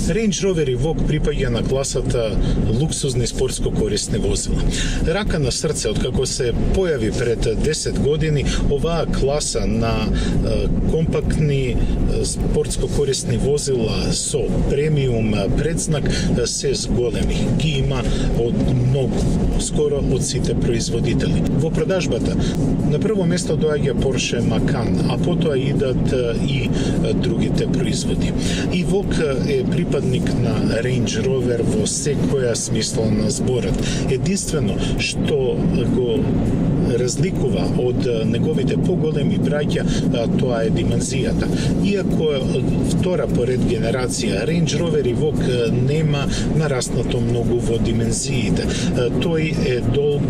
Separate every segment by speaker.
Speaker 1: Range Rover Evoque припаѓа на класата луксузни спортско корисни возила. Рака на срце, откако се појави пред 10 години, оваа класа на компактни спортско корисни возила со премиум предзнак се зголеми. Ги има од многу, скоро од сите производители. Во продажбата на прво место доаѓа Porsche Macan, а потоа идат и другите производи. Evoque е припадник на Range Rover во секоја смисла на зборот. Единствено што го разликува од неговите поголеми браќа, тоа е димензијата. Иако е втора поред генерација, Range Rover Evoque нема нараснато многу во димензиите. Тој е долг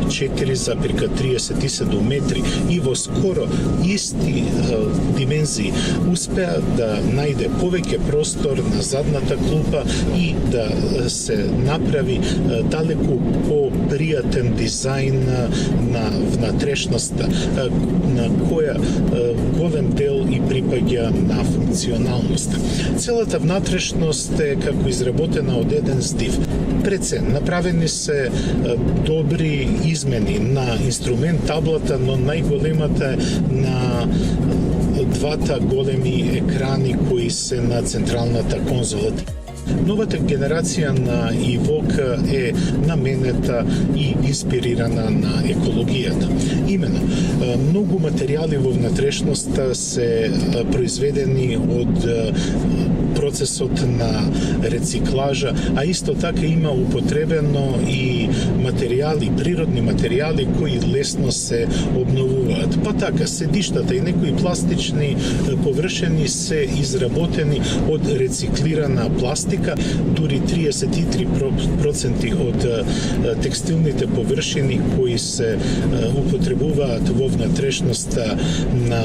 Speaker 1: 4,37 метри и во скоро исти димензии успеа да најде повеќе простор на задната клупа и да се направи далеку по-пријатен дизајн на внатрешноста, на која голем дел и припаѓа на функционалноста. Целата внатрешност е како изработена од еден здив. Пред се направени се добри измени на инструмент таблата, но најголемата е на двата големи екрани кои се на централната конзола. Новата генерација на Evoque е наменета и инспирирана на екологијата. Имено, многу материјали во внатрешноста се произведени од процесот на рециклажа, а исто така има употребено и материјали, природни материјали кои лесно се обновуваат. Па така, седиштата и некои пластични површини се изработени од рециклирана пластика, дури 33% од текстилните површини кои се употребуваат во внатрешноста на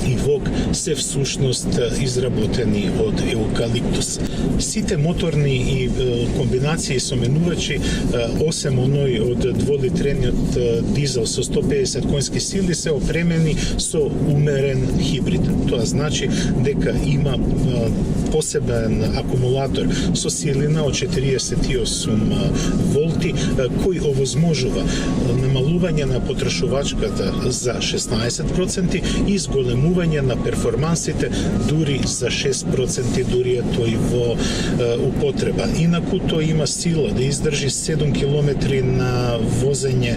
Speaker 1: Evoque се всушност изработени од еукалиптус. Сите моторни и комбинации со менувачи, осем оној од 2-литрениот дизел со 150 конски сили се опремени со умерен хибрид. Тоа значи дека има посебен акумулатор со силина од 48 волти кој овозможува намалување на потрошувачката за 16% и зголемување на перформансите дури за 6%, дури е тој во употреба. Инаку тој има сила да издржи 7 километри на возење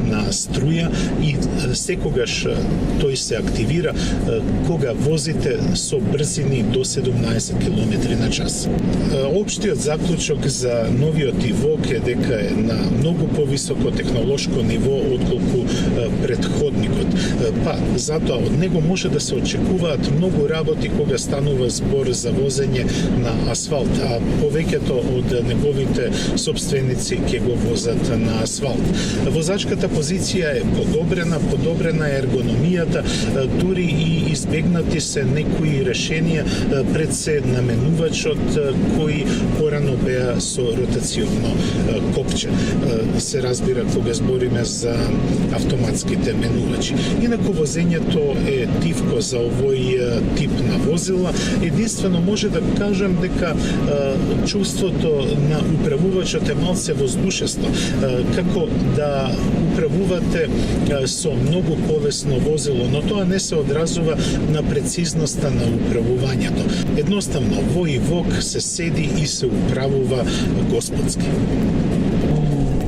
Speaker 1: на струја и секогаш тој се активира кога возите со брзини до 17 километри на час. Општиот заклучок за новиот Evoque е дека е на многу повисоко технолошко ниво отколку претходникот. Па, затоа од него може да се очекуваат многу работи кога станува збор за возење на асфалт, а повеќето од неговите собственици ќе го возат на асфалт. Возачката позиција е подобрена е ергономијата, дури и избегнати се некои решенија пред се на менувачот кои порано беа со ротационо копче. Се разбира кога збориме за автоматските менувачи. Инаку возењето е тивко за овој тип на возила. Единствено може да кажем дека чувството на управувачот е малце воздушесто, како да управувате со многу полесно возило, но тоа не се одразува на прецизноста на управувањето. Едноставно, во Evoque се седи и се управува господски.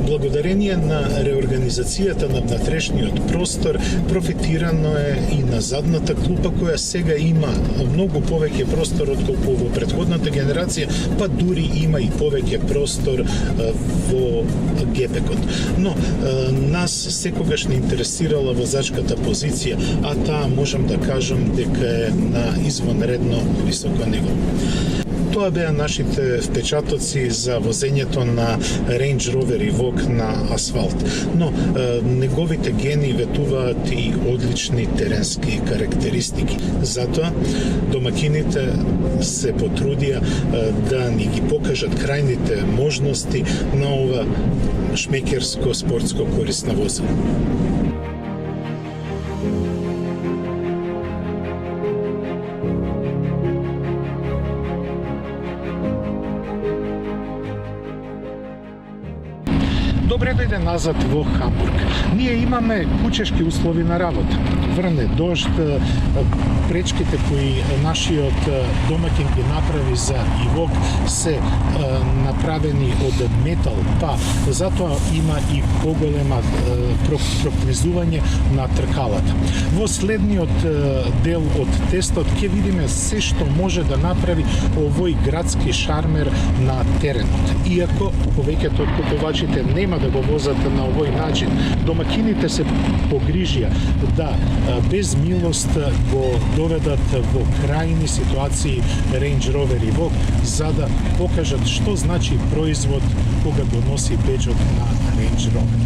Speaker 1: Благодарение на реорганизацијата на внатрешниот простор, профитирано е и на задната клупа, која сега има многу повеќе простор отколку во претходната генерација, па дури има и повеќе простор во гепекот. Но нас секогаш не интересирала возачката позиција, а таа можам да кажам дека е на извонредно високо ниво. Тоа беа нашите впечатоци за возењето на Range Rover Evoque на асфалт. Но неговите гени ветуваат и одлични теренски карактеристики. Затоа домакините се потрудија да ни ги покажат крајните можности на ова шмекерско спортско корисно возило. дојде назад во Хамбург. Ние имаме кучешки услови на работа. Врне дожд, пречките кои нашиот домаќин ги направи за ивок се направени од метал, па затоа има и поголема прокнизување на тркалата. Во следниот дел од тестот ќе видиме се што може да направи овој градски шармер на теренот. Иако повеќето од купувачите нема да го возат на овој начин, домакините се погрижија да без милост го доведат во крајни ситуации Range Rover Evoque, за да покажат што значи производ кога го носи беџот на Range Rover.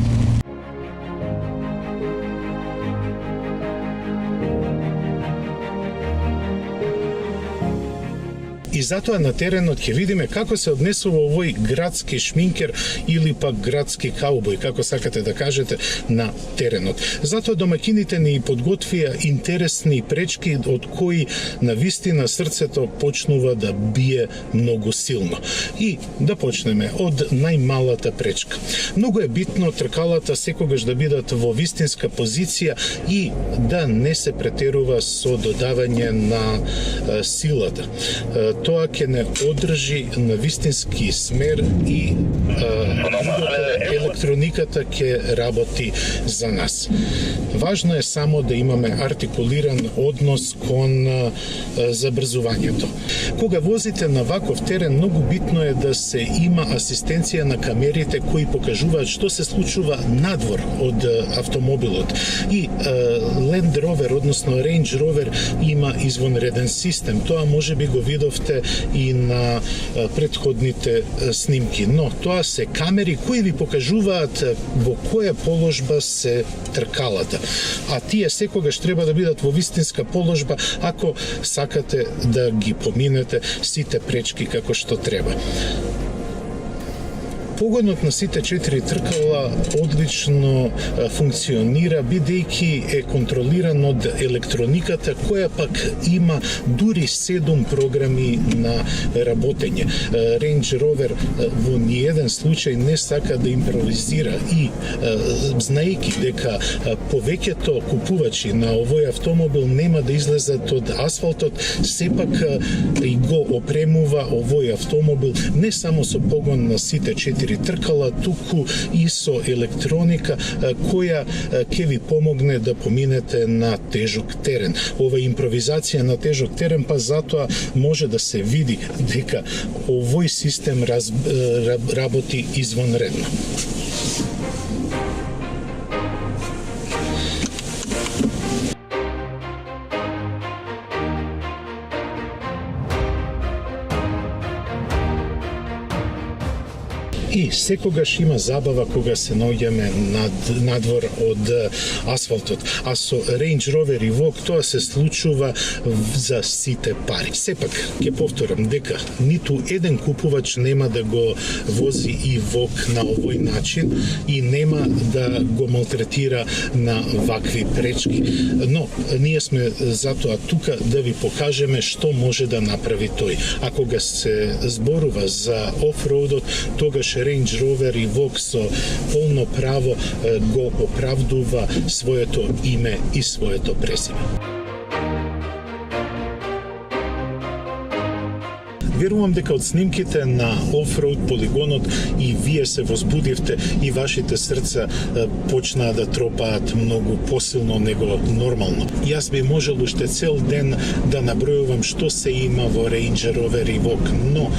Speaker 1: И затоа на теренот ќе видиме како се однесува овој градски шминкер или пак градски каубој, како сакате да кажете, на теренот. Затоа домакините ни подготвија интересни пречки од кои на вистина срцето почнува да бие многу силно. И да почнеме од најмалата пречка. Многу е битно тркалата секогаш да бидат во вистинска позиција и да не се претерува со додавање на силата. Тоа ќе не одржи на вистински смер и електрониката ќе работи за нас. Важно е само да имаме артикулиран однос кон забрзувањето. Кога возите на ваков терен, многу битно е да се има асистенција на камерите кои покажуваат што се случува надвор од автомобилот. И Land Rover, односно Range Rover, има извонреден систем. Тоа може би го видовте и на претходните снимки. Но тоа се камери кои ви покажуваат во која положба се тркалата. А тие секогаш треба да бидат во вистинска положба ако сакате да ги поминете сите пречки како што треба. Погонот на сите 4 тркала одлично функционира, бидејќи е контролиран од електрониката, која пак има дури 7 програми на работење. Range Rover во ниеден случај не сака да импровизира и знаејќи дека повеќето купувачи на овој автомобил нема да излезат од асфалтот, сепак и го опремува овој автомобил не само со погон на сите 4 тркала, туку и со електроника која ќе ви помогне да поминете на тежок терен. Ова импровизација на тежок терен, па затоа може да се види дека овој систем работи извонредно. И секогаш има забава кога се наоѓаме надвор од асфалтот, а со Range Rover Evoque тоа се случува за сите пари. Сепак, ќе повторам дека ниту еден купувач нема да го вози Evoque на овој начин и нема да го малтретира на вакви пречки. Но ние сме затоа тука да ви покажеме што може да направи тој. А кога се зборува за офроудот, тогаш Range Rover Evoque со полно право го оправдува своето име и своето презиме. Верувам дека од снимките на офроуд полигонот и вие се возбудивте и вашите срца почнаа да тропаат многу посилно него нормално. Јас би можел уште цел ден да набројувам што се има во Range Rover Evoque, но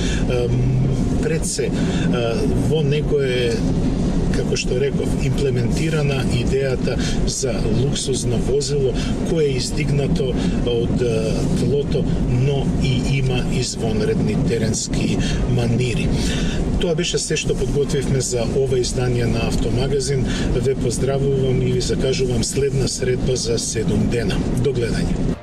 Speaker 1: пред се во него е, како што реков, имплементирана идејата за луксузно возило кое е издигнато од тлото, но и има извонредни теренски манири. Тоа беше се што подготвивме за ова издание на Автомагазин. Ве поздравувам и ви закажувам следна средба за 7 дена. До гледање.